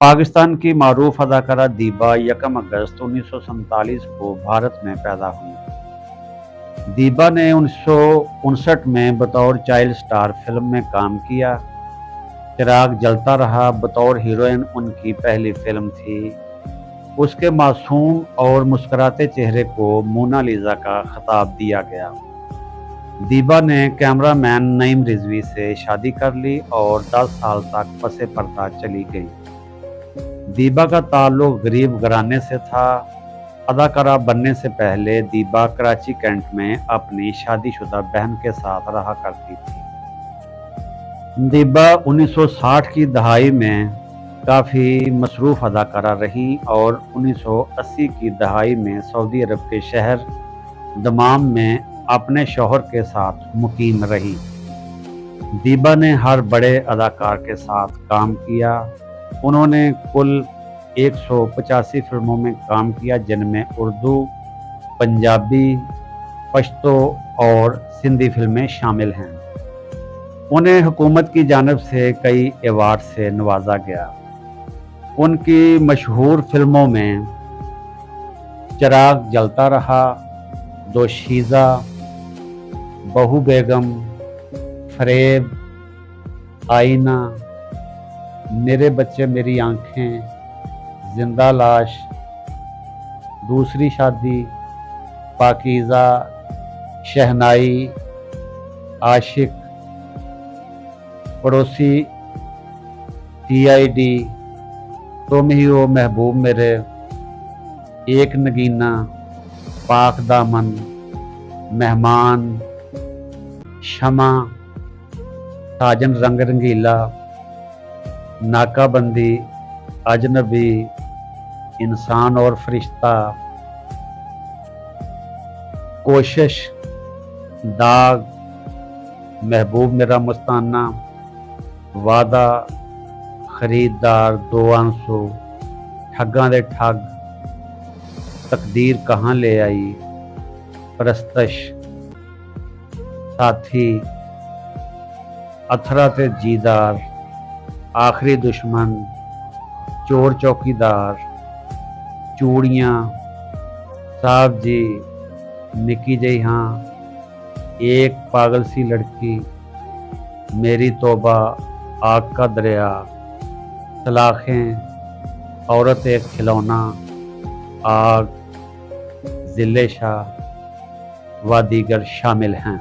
पाकिस्तान की मारूफ अदाकारा दीबा 1 अगस्त 1947 को भारत में पैदा हुई। दीबा ने 1959 में बतौर चाइल्ड स्टार फिल्म में काम किया। चिराग जलता रहा बतौर हीरोइन उनकी पहली फिल्म थी। उसके मासूम और मुस्कुराते चेहरे को मोनालिसा का खिताब दिया गया। दीबा ने कैमरामैन नईम रिजवी से शादी कर ली और 10 साल तक पसे पर्दा चली गई। दीबा का ताल्लुक गरीब घराने से था। अदाकारा बनने से पहले दीबा कराची कैंट में अपनी शादीशुदा बहन के साथ रहा करती थी। दीबा 1960 की दहाई में काफ़ी मसरूफ़ अदाकारा रही और 1980 की दहाई में सऊदी अरब के शहर दमाम में अपने शौहर के साथ मुकीम रही। दीबा ने हर बड़े अदाकार के साथ काम किया। उन्होंने कुल 185 फिल्मों में काम किया, जिनमें उर्दू, पंजाबी, पश्तो और सिंधी फिल्में शामिल हैं। उन्हें हुकूमत की जानिब से कई अवार्ड से नवाजा गया। उनकी मशहूर फिल्मों में चिराग जलता रहा, दोशीज़ा, बहू बेगम, फरेब, आईना, मेरे बच्चे मेरी आंखें, जिंदा लाश, दूसरी शादी, पाकीज़ा, शहनाई, आशिक, पड़ोसी, सीआईडी, तुम ही हो महबूब मेरे, एक नगीना, पाक दामन, मेहमान, शमा, साजन रंग रंगीला, नाकाबंदी, अजनबी, इंसान और फरिश्ता, कोशिश, दाग, महबूब मेरा मस्ताना, वादा, खरीदार, दो आंसू, ठग्गां दे ठग, तकदीर कहाँ ले आई, परस्तश, साथी, अथरा ते जीदार, आखिरी दुश्मन, चोर चौकीदार, चूड़ियाँ, साहब जी, निकी जई हाँ, एक पागल सी लड़की, मेरी तौबा, आग का दरिया, सलाखें, औरत एक खिलौना, आग, जिले शाह व दीगर शामिल हैं।